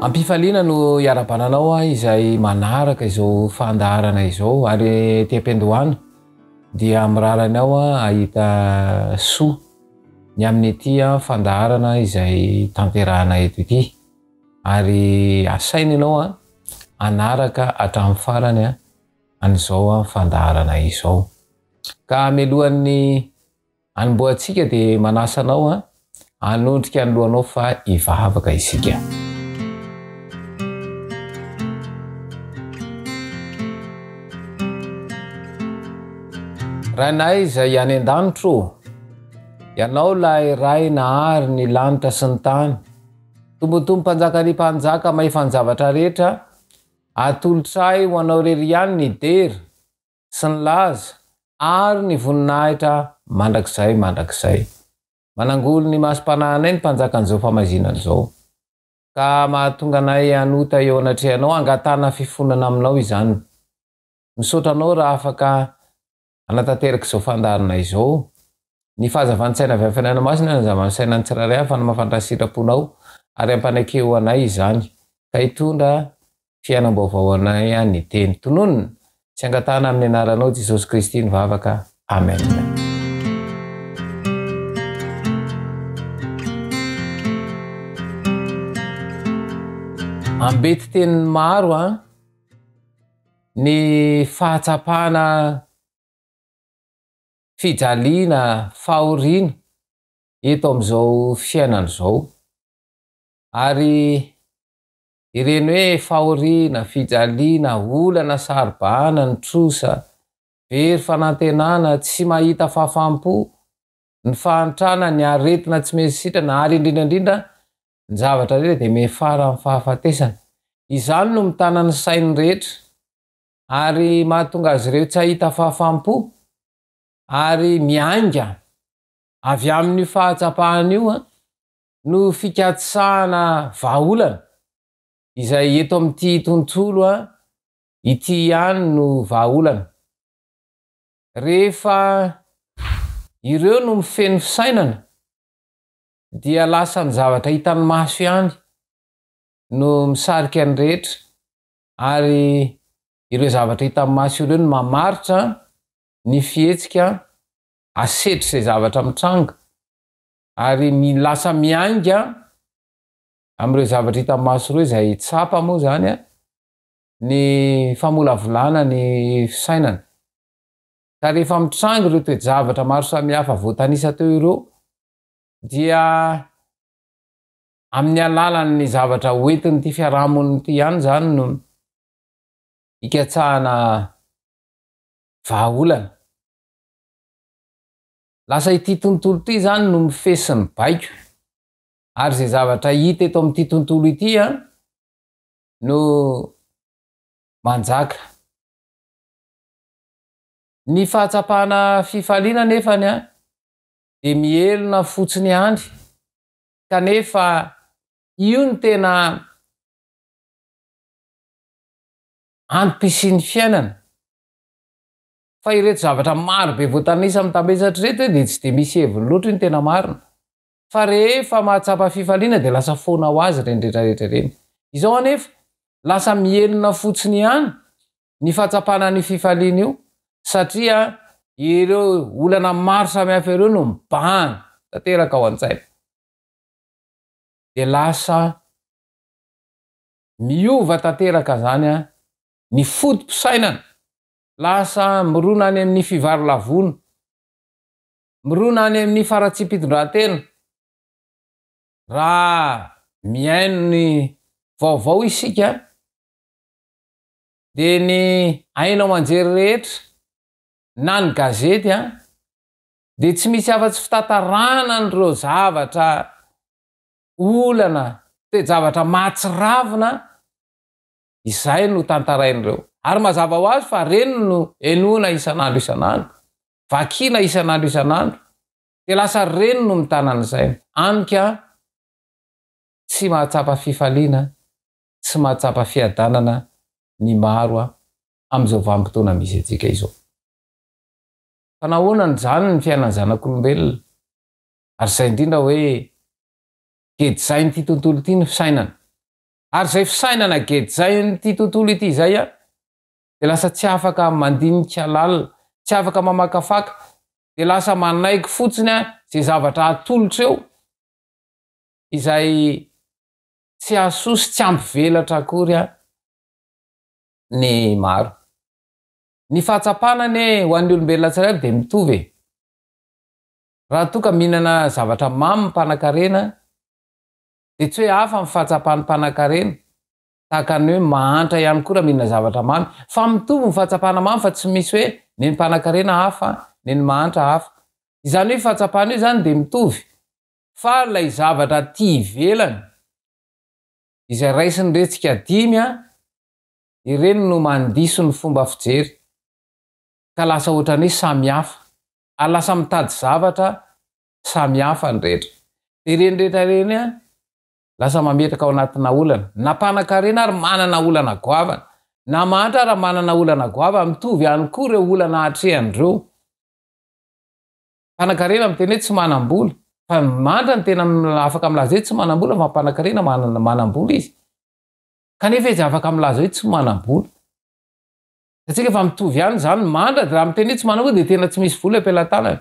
Ampifaliana no iarabananao izay manaraka izao fandaharana izao ary te-pendohany dia amiraranao ahita soa ny amin'ny ity fandaharana izay tanterahana eto ity ary asaina ianao anaraka hatramin'ny farany an'izao fandaharana izao. Ka melohan'ny anomboantsika dia manasa anao hanondrika ny lohanao fa hivavaka isika. Rainay izay any an-danitro, ianao lay ray nahary ny lanitra sy ny tany, tombotombo mpanjakany mpanjaka mahefany zavatra rehetra, atolotray ho anao rery ihany ny dery sy ny laza ary ny voninahitra mandrakizay. Manangolo ny masom-panahinay ny mpanjakan'izao famazinana izao, ka mahatonga anay hanota eo anatrehanao angatana fifonana aminao izany. Misaotra anao raha afaka anatanteraka izao fandaharana izao. Ny fahazavan-tsaina avy amin'ny fianana masina ny zava-saina ny tsirairay hafa ny mahafantatra sitraponao ary ampanekeo anay izany, ka hitondra fiainam-baovao anay ny teny tononona sy angatana amin'ny anaranao Jesosy Kristy nivavaka. Amen. Ambety teniny maro ny fahatsapana, fijaliana, fahoriana eto amin'izao fiainana izao. Ary ireny hoe fahoriana, fijaliana, olana saribahana, ny trosa, very fanantenana, tsy mahita fahafaham-po, ny fahantrana, ny aretina tsy mety sitrana ary indrindrandrindra ny zavatra rehetra dia mihafara amin'ny fahafatesana. Izany no mitana ny sainy rehetra ary mahatonga azy ireo tsy hahita fahafaham-po ary mianga avy amin'ny fahatsapahana io no fikatsahana vahaolana izay eto amin'ity tontolo ity ihany no vahaolana. Rehefa ireo no mifeno fisainana dia lasa ny zavatra hitan'ny maso ihany no misarika ny rehetra ary ireo zavatra hitan'ny maso ireo no mamaritra ny fihetsika asetry izay zavatra mitranga ary lasa mianga amin'ireo zavatra hitan'ny maso ireo izay tsapa moa zany ny famolavolana ny fisainana. Ka rehefa mitranga ireo toe-javatra maro samihafa voatanisa teo ireo dia amin'ny alalan'ny zavatra hoentin'ity fiarahamonina ity ihany zany no hikatsahana vahaolana. Lasa ity tontolo ity zany no mifesin'ny baiko ary izay zavatra hita eto amin'ity tontolo ity no manjaka. Ny fahatsapana fifaliana nefany dia mielona fotsiny ihany, kanefa io ny tena antom-pisian'ny fiainana. Fa ireto zavatra maro be voatanisa mitambesatra reto dia tsy dia misy heviny loatra ny tena marina. Fa rehefa mahatsapa fifaliana dia lasa foana ho azy ireny rehetrarehetra ireny. Izao anefa lasa mielona fotsiny ihany ny fahatsapana ny fifaliana io, satria ireo olana maro samihafa ireo no mibahana tanteraka ao an-tsaina. Dia lasa miova tanteraka zany ny fotom-pisainana, lasa mirona any amin'ny fivarolavona, mirona any amin'ny faratsiam-pitondran-tena. Raha miaino ny vaovao isika dia ny ainao manjery rehetra na ny gazety dia tsy misy afa-tsy fitantarana an'ireo zavatra olana, toe-javatra mahatsiravina izay no tantarain'ireo. Ary mazava ho azy fa reny no enoana isan'andro, vakiana isan'andro, dia lasa reny no mitana an'izay. Anika tsy mahatsapa fifaliana, tsy mahatsapa fiadanana ny maro amin'izao vanim-potoana misy antsika izao. Fa nahoana zany ny fiainan'ny zanak'olombelona ary izay indrindra hoe kedy zay nyity tontolo ity ny fisainana. ary zay fisainana gedy zay ty tontolo ity zay a de lasa tsy afaka mandinika lalina tsy afaka mamakafaka de lasa manaiky fotsiny a zay zavatra atolotra eo izay tsy asosy tsy ampivelatra akory a ny maro ny fahatsapanany ho an'ny olombelona tsirairy de mitovy raha toka mihinana zavatra mamy mpanakarena de tsy hoe hafa amin'ny fahatsapany mpanakarena tahaka ny hoe mahantra ihany koa raha mihinana zavatra mamy fa mitovy ny fahatsapana mamy fa tsy misy hoe ny mpanakarena hafa ny mahantra hafa izany hoe fahatsapana io zany de mitovy fa lay zavatra ty ivelany izay raisiny retsika dimy a ireny no mandiso ny fomba fijery ka lasa ohatrany hoe samihafa lasa mitady zavatra samihafa ny rehetra de ireny rehetra reny a lasa mametraka ao anatina olana na mpanakarena ary manana olana goavana na mahantra raha manana olana goava mitovy ihany koa ireo olana hatrehandreo mpanakarena miteny hoe tsy manam-bola fa mahantra ny tena afaka milaza hoe tsy manam-bola fa mpanakarena manam-bola izy kanefa izy afaka milaza hoe tsy manam-bola satsika efa mitovy ihany zany mahantra de raha miteny hoe tsy manam-bola de tena tsy misy vola ampelantanany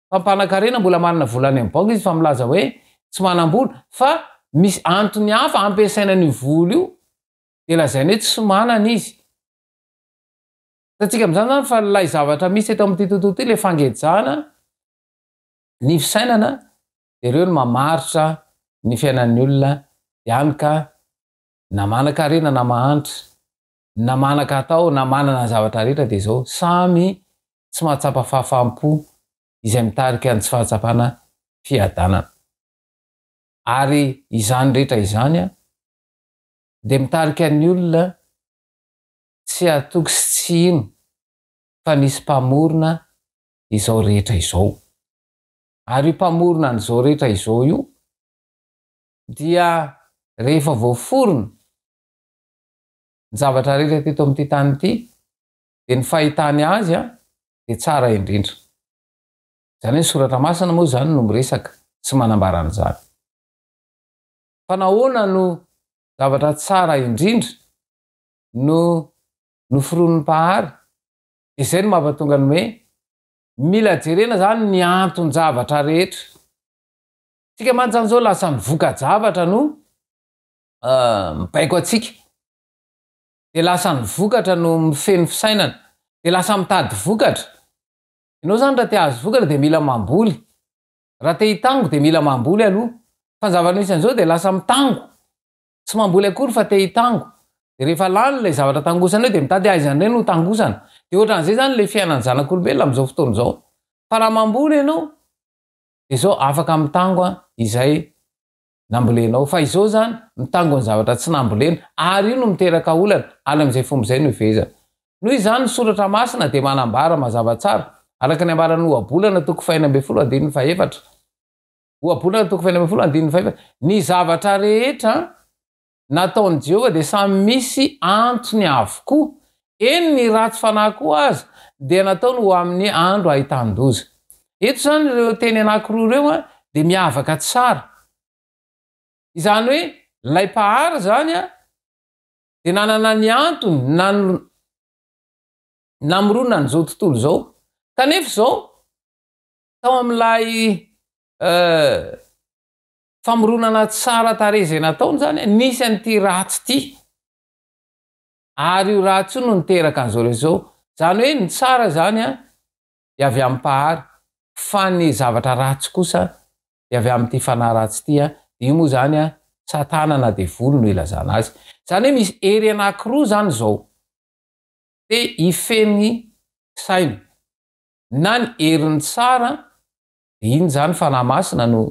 fa mpanakarena mbola manana volany amin'ny banky izy fa milaza hoe tsy manam-bola fa misy antony hafa ampiasaina ny vola io de lazainy hoe tsy manana izy satsika am'izany zany fa lay zavatra misy eto amin'ity tontolo ity le fangejana ny fisainana de ireo no mamaritra ny fiainan'ny olona ihany ka na manakarena na mahantra na manaka atao na manana zavatra rehetra de zao samy tsy mahatsapa fahafaham-po izay mitarika ny tsy fahatsapana fiadanana ary izany rehetra izany a de mitarika ny olona tsy atoky sy tsy ino fa nisy mpamorona izao rehetra izao ary mpamorona n'izao rehetra izao io dia rehefa voaforona ny zavatra rehetra teto amin'ity tany ity de ny fahitany azy a de tsara indrindra zany hoe soratra masina moa zany no miresaka sy manambarana zany fa nahoana no zavatra tsara indrindra no noforonim-pahary izay no mampatonga ny hoe mila jerena zany ny anton-javatra rehetra tsika mantsany zao lasa mivoka-javatra no mibaiko atsika de lasa ny vokatra no mifeny fisainana de lasa mitady vokatra ianao zany raha te azo vokatra de mila mamboly raha te hitango de mila mamboly aloha fa ny zavatra misy an'izao de lasa mitango tsy mamboly akory fa te hitango de rehefa lany lay zavatra tangosana eo de mitady aizany reny ho tangosana de ohatran'izay zany le fiainany zanak'olombelona am'izao fotoana izao fa raha mamboly ianao de zao afaka mitango a izay nambolenao fa izao zany mitango ny zavatra tsy nambolena ary io no miteraka olana ala am'izay fomba izay no ivezana noho izany ny soratra masina de manambara mazava tsara araka ny ambarany ohabolana toko 1/7 ohabolana toko 1/7 ny zavatra rehetra nataony Jehova de samy misy antony avokoa eny ny ratsy fanahy koa azy de nataony ho amin'ny andro ahitàn-doza eto zany ireo teny anankiroa ireo a de miavaka tsara izany hoe lay pahary zany a de nanana ny antony namoronana n'izao tontolo zao kanefa zao tao amin'ilay famoronana tsara tare zay nataony zany nisy an'ity ratsy ity ary io ratsy io no niteraka an'izao rehetra zao zany hoe ny tsara zany a de avy amin'ny pahary fa ny zavatra ratsy kosa de avy amin'ity fanahy ratsy ity a de io moa zany a satana na de volo no ilazana azy zany hoe misy ery anankiroa zany zao de ifeny saina na ny herin'ny tsara de iny zany fanahy masina no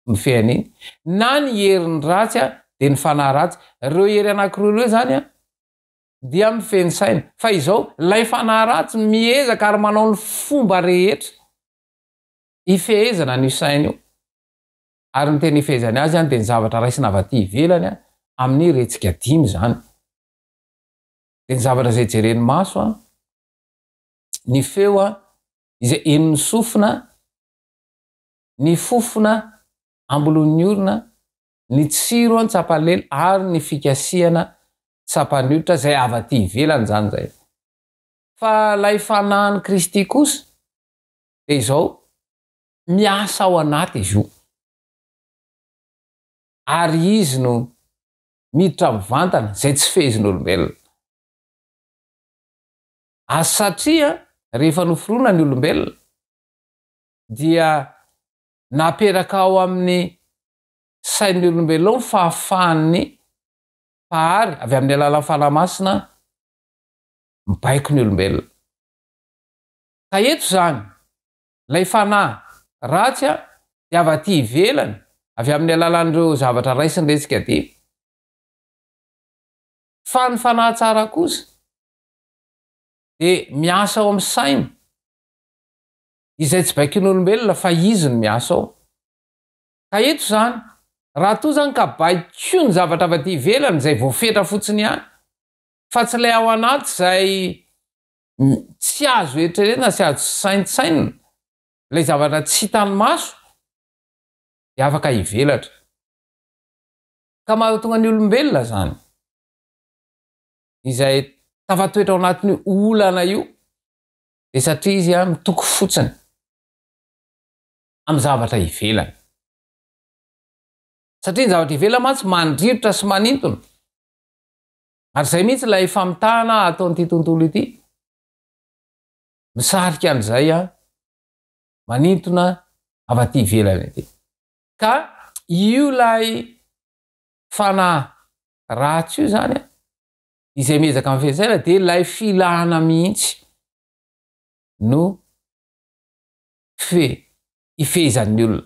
mifeany iny na ny herin'ny ratsy a de ny fanahy ratsy reo hery anankiroa reo zany a dia mifeny saina fa izao lay fanahy ratsy miezaka ary manao ny fomba rehetra ifehezana ny saina io ary ny teny ifehezany azy any de ny zavatra raisina avy aty ivelany a amin'ny retsika dimy zany de ny zavatra zay jeren'ny maso a ny feo a izay enony sofina ny fofona ambolon'ny orona ny tsiro ny tsapalely ary ny fikasiana tsapaniotra zay avaty ivelany zany zay. Fa lay fanahany Kristy kosa de izao miasa ao anaty izy io, ary izy no miditra mivantana zay tsy fehezin'olombelona. Ary satria rehefa noforoana ny olombelona dia naperaka ao amin'ny sain'ny olombelona ny fahafahan'ny pahary avy amin'ny alalan'ny fanahymasina mibaiko ny olombelona. Ka eto zany lay fanahy ratsy dia avaty ivelany avy amin'ny alalan'ireo zavatra raisin'iretsika ty. Fa ny fanahy tsara kosa de miasa ao amin'ny saina izay tsy baikin'olombelona fa izy no miasa ao. Ka eto zany raha to zany ka baiko ny zavatra avaty ivelany zay voafetra fotsiny ihany, fa tsy lay ao anaty zay tsy azo eritreretina, tsy azo saintsainina, lay zavatra tsy hitany maso, de afaka ivelatra. Ka mahatonga ny olombelona zany izay tafatoetra ao anatin'ny olana io de satria izy mitoko fotsiny amin'ny zavatra ivelany. Satria ny zavatra ivelany mantsy mandrivotra sy manintona. Ary zay mihitsy lay famitahana ataon'ity tontolo ity. Misarika an'izay manintona avaty ivelany ity. Ka io lay fanahy ratsy io zany izay miezaka amin'ny fisaina de lay filahana mihitsy no ifehezan'ny olona.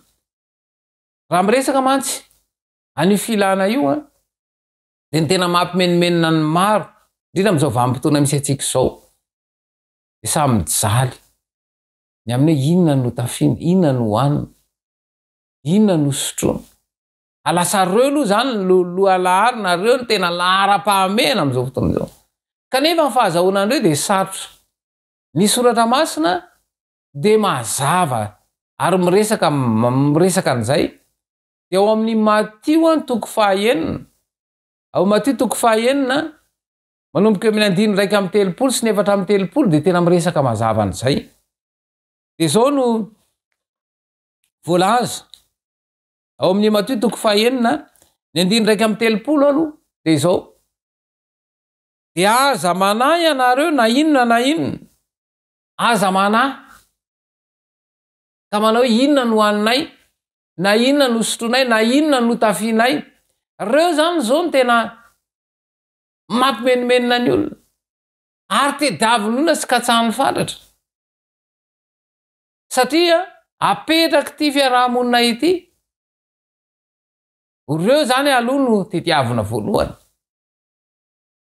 Raha miresaka mantsy an'io filahana io de ny tena mampimenimena ny maro, indrindra amin'izao vanim-potoana misy atsika izao, de samy mijaly ny amin'ny hoe inona no tafina, inona no hoanina, inona no sotroina. Alasa reo aloha zany loha lahary na reo ny tena lahara-pahamehana amin'izao fotoana izao. Kanefa ny fahazahoanan'ireo de sarotra. Ny soratra masina de mazava ary miresaka an'izay. De ao amin'ny Matio toko fahaenina, ao Matio toko fahaenina manomboka eo amin'ny 9:30 sy 4:30 de tena miresaka mazava an'izay. De zao no voalaza ao amin'ny Matio toko fahaenina ny 9:30 aloha de zao: de aza manahy ianareo na inona na inona, aza manahy ka manao inona no hoaninay, na inona no sotronay, na inona no tafinay. Reo zany zao no tena mampimenimenina ny olona ary tediavin'ny olona sy katsahan'ny fatratra. Satria apetraka ity fiarahamonina ity, reo zany aloha no tediavina voalohany.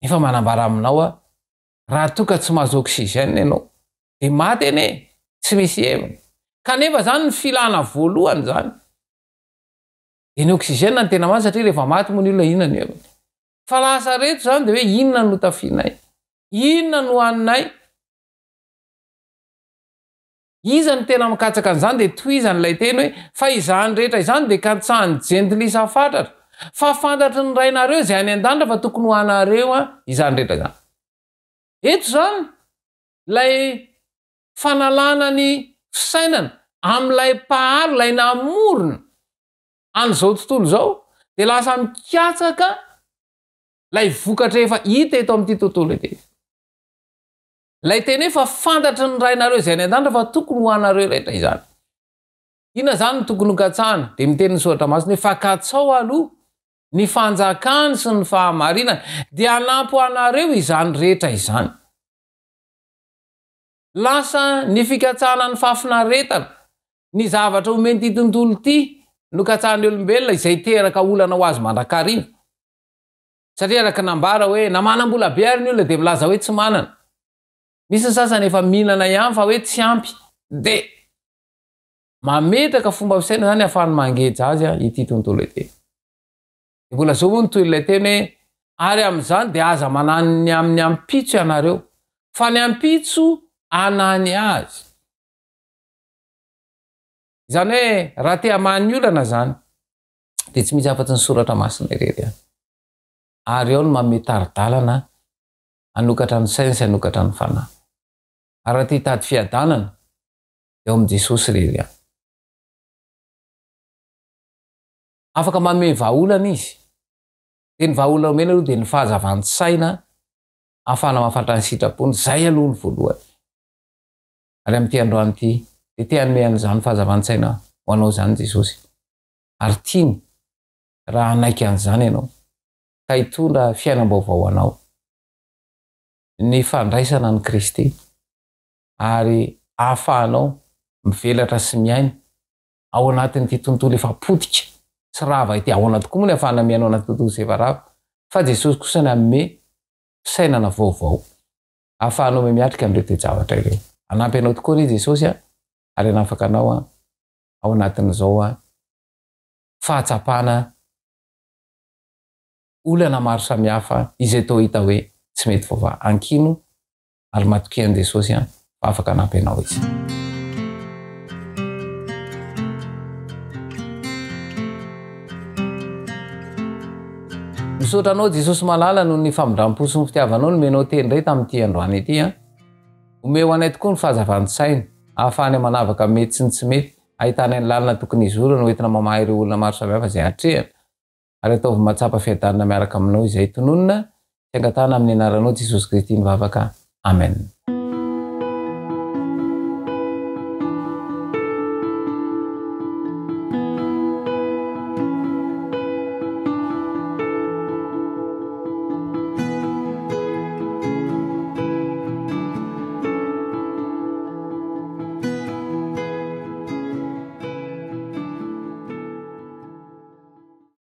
Efa manambara aminao raha toka tsy mahazo oksizena ianao de maty ane, tsy misy hevana. Kanefa zany ny filana voalohany zany. De ny oksizena ny tena maty satria rehefa maty moa ny olona inona ny hevana. Fa lasa reto zany de hoe inona no tafinay, inona no hoaninay. Iza ny tena mikatsaka an'izany de toizan'ilay teny hoe fa izany rehetra izany de katsahany jentilisa fatratra, fa fantatry ny rainareo zay any an-danitra fa tokony ho anareo izany rehetra izany. Eto zany lay fanalana ny fisainana amin'ilay pahary, lay namorona an'izao tontolo zao, de lasa mikatsaka lay vokatra efa hita eto amin'ity tontolo ity. Lay teny hoe fa fantatry ny rainareo zay any an-danitra fa tokony ho anareo rehetra izany. Inona zany no tokony ho katsahana? De miteny ny soratra masina hoe fa katsao aloha ny fanjakany sy ny fahamarinana, de anampy ho anareo izany rehetra izany. Lasa ny fikatsahana ny fahafinaretana, ny zavatra omeny ty tontolo ity no katsahan'ny olombelona izay teraka olana ho azy mandrakariva. Satria araka nambara hoe na manam-bola be ary ny olona de milaza hoe tsy manana. Misy ny sasany efa mihinana ihany fa hoe tsy ampy, de mametraka fomba fisaina zany ahafahany mangeja azy ity tontolo ity. De mbola zao moa nytoy ilay teny hoe ary amin'izany de aza manany amin'ny ampitso ianareo, fa ny ampitso anany azy. Zany hoe raha te hamany olana zany dia tsy misy afa-tsy ny soratra masina irery ary ao no manome taridalana anokatra ny saintsy anokatra ny fanahy ary raha te hitady fiadanana eo amin'i Jesosy irery afaka manome vahaolana izy dia ny vahaolana omena aloha dia ny fahazavan-tsaina ahafahana mahafantatra ny sitrapony zay aloha ny voalohany ary amin'ity androany ity dia te hanome an'izany fahazavan-tsaina ho anao zany Jesosy ary tiany raha anaiky an'izany ianao ka hitondra fiainam-baovao anao ny fandraisana ny Kristy ary ahafahanao mivelatra sy miaina ao anatin'ity tontolo efa potika sy rava ity ao anaty koa moa ny ahafahana miainao anaty tontolo sy efa rava fa Jesosy kosa ny hanome fisainana vaovao ahafahanao miatrika amin'ireo toe-javatra ireo anampy anao tokoa ny Jesosy ary hanafaka anao ao anatin'izao fahatsapana olana maro samihafa izay toa hita hoe tsy mety vaovao ankino ary matokian'i Jesosy fa afaka hanampy anao izy. Misaotra anao Jesosy malala noho ny famindram-po sy ny fitiavanao nomenao teny indray tamin'ity androany ity omeo anay tokoa ny fahazavan-tsaina ahafahany manavaka mety sy ny tsy mety ahitana ny lalina tokony izorana hoentina mamaha ireo olona maro samihafa izay hatrehana ary ataovy matsapa fiadanana miaraka aminao izay tononona sy angatana amin'ny anaranao Jesosy Kristy mivavaka. Amen.